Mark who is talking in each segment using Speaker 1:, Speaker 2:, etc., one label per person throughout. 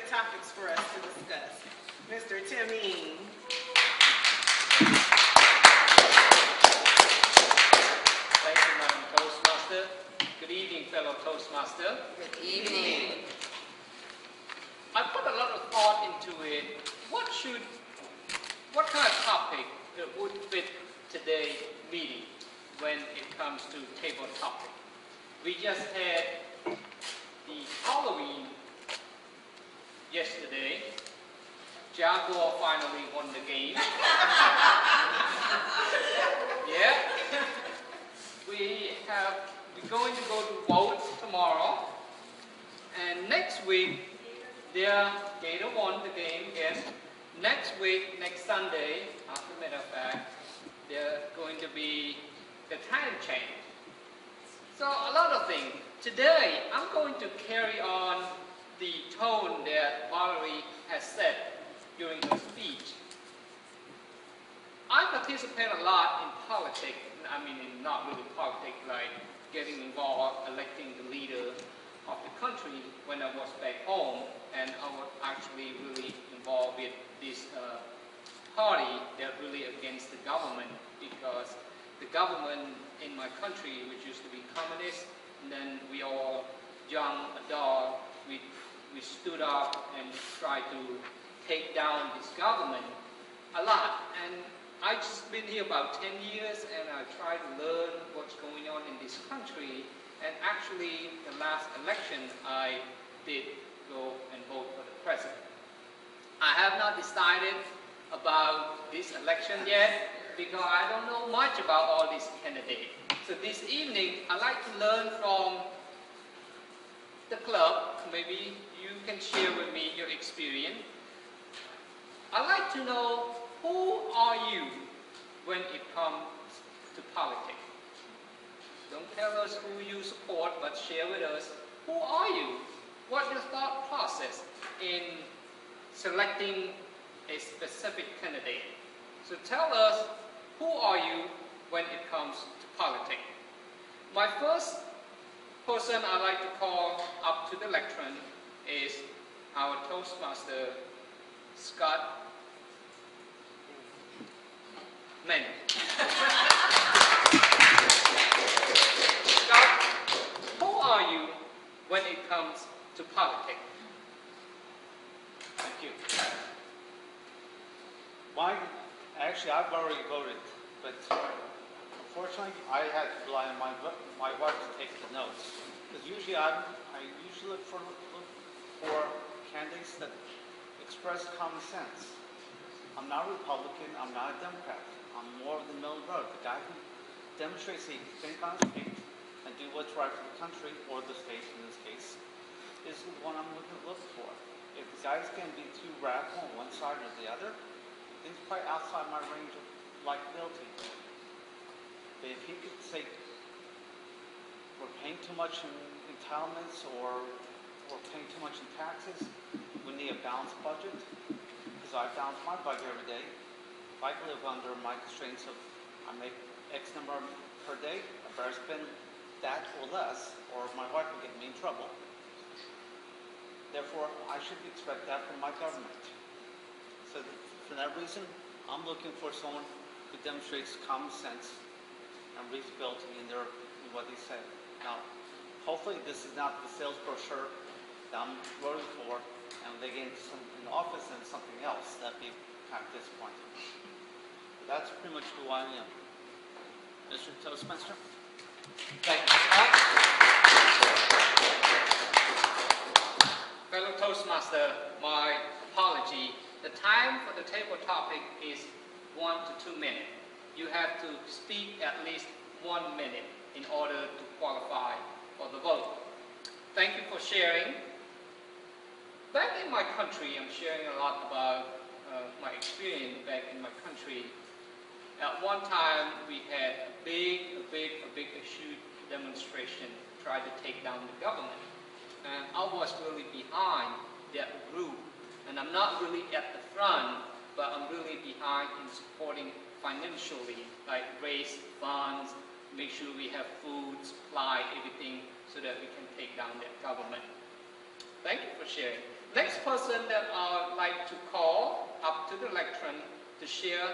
Speaker 1: good topics for us to discuss. Mr. Tim Eames.
Speaker 2: Thank you, Madam Toastmaster. Good evening, fellow Toastmaster.
Speaker 3: Good evening.
Speaker 2: I put a lot of thought into it. What kind of topic would fit today's meeting when it comes to table topic? We just had the Halloween yesterday. Jaguar finally won the game. Yeah. We're going to go to vote tomorrow. And next week, Gator won the game, yes. Next week, next Sunday, as a matter of fact, there's going to be the time change. So a lot of things. Today, I'm going to carry on the tone that Valerie has set during her speech. I participate a lot in politics. I mean, not really politics, like getting involved, electing the leader of the country when I was back home, and I was actually really involved with this party that really against the government, because the government in my country, which used to be communist, and then we all young adults, we stood up and tried to take down this government a lot. And I've just been here about 10 years, and I try to learn what's going on in this country. And actually, the last election, I did go and vote for the president. I have not decided about this election yet, because I don't know much about all these candidates. So this evening, I'd like to learn from the club. Maybe you can share with me your experience. I'd like to know, who are you when it comes to politics? Don't tell us who you support, but share with us, who are you? What's your thought process in selecting a specific candidate? So tell us, who are you when it comes to politics? My first person I'd like to call up to the lectern is our Toastmaster, Scott Manning. Scott, who are you when it comes to politics? Thank you.
Speaker 4: Actually, I've already voted, but unfortunately, I had to rely on my wife to take the notes. Because usually, I usually look for candidates that express common sense. I'm not a Republican. I'm not a Democrat. I'm more of the middle road. The guy who demonstrates he can think on his feet and do what's right for the country, or the state in this case, is the one I'm looking for. If the guy's going to be too radical on one side or the other, he's probably outside my range of likability. But if he could say, we're paying too much in entitlements, or we're paying too much in taxes, we need a balanced budget, because I balance my budget every day. If I live under my constraints of I make X number per day, I better spend that or less, or my wife will get me in trouble. Therefore, I should expect that from my government. So for that reason, I'm looking for someone who demonstrates common sense and reasonability in what they say. Now, hopefully this is not the sales brochure that I'm voting for, and they get in office and something else. That'd be kind of disappointing. But that's pretty much who I am. Mr. Toastmaster?
Speaker 2: Thank you, Scott. Fellow Toastmaster, my apology. The time for the table topic is 1 to 2 minutes. You have to speak at least 1 minute in order to qualify for the vote. Thank you for sharing. Back in my country, I'm sharing a lot about my experience back in my country. At one time, we had a big issue demonstration to try to take down the government. And I was really behind that group. And I'm not really at the front, but I'm really behind in supporting financially, like raise funds, make sure we have food, supply, everything, so that we can take down that government. Thank you for sharing. Next person that I would like to call up to the lectern to share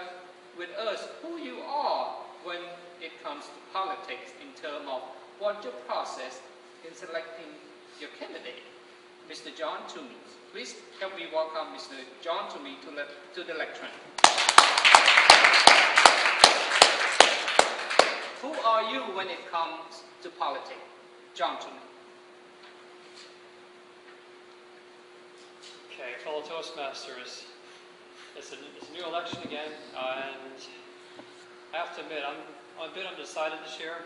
Speaker 2: with us who you are when it comes to politics in terms of what your process in selecting your candidate. Mr. John Toomey. Please help me welcome Mr. John Toomey to the lectern. Who are you when it comes to politics? John Toomey.
Speaker 3: Okay, fellow Toastmasters, it's a new election again, and I have to admit, I'm a bit undecided this year.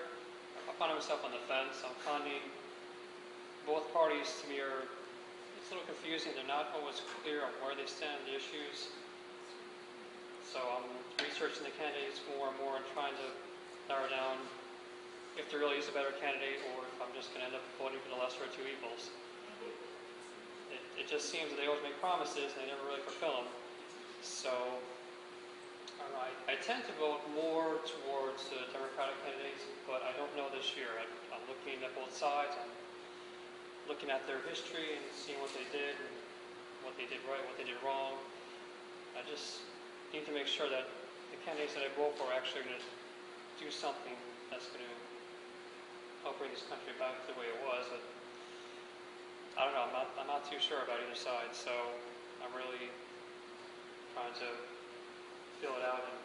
Speaker 3: I find myself on the fence. I'm finding both parties to me it's a little confusing. They're not always clear on where they stand on the issues. So I'm researching the candidates more and more and trying to narrow down if there really is a better candidate or if I'm just going to end up voting for the lesser of two evils. It just seems that they always make promises and they never really fulfill them. So I tend to vote more towards the Democratic candidates, but I don't know this year. I'm looking at both sides. I'm looking at their history and seeing what they did and what they did right, what they did wrong. I just need to make sure that the candidates that I vote for are actually going to do something that's going to help bring this country back to the way it was. But I don't know. I'm not too sure about either side, so I'm really trying to feel it out and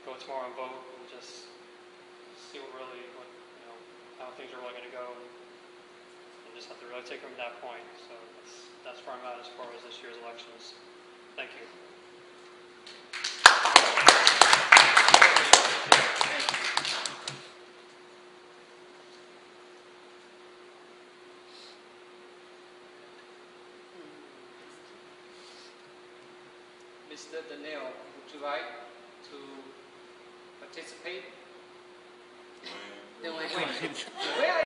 Speaker 3: go tomorrow and vote and just see how things are really going to go. And just have to really take them to that point. So that's where I'm at as far as this year's elections. Thank you.
Speaker 2: Mr. Daniel, would you like to participate?
Speaker 5: Wait.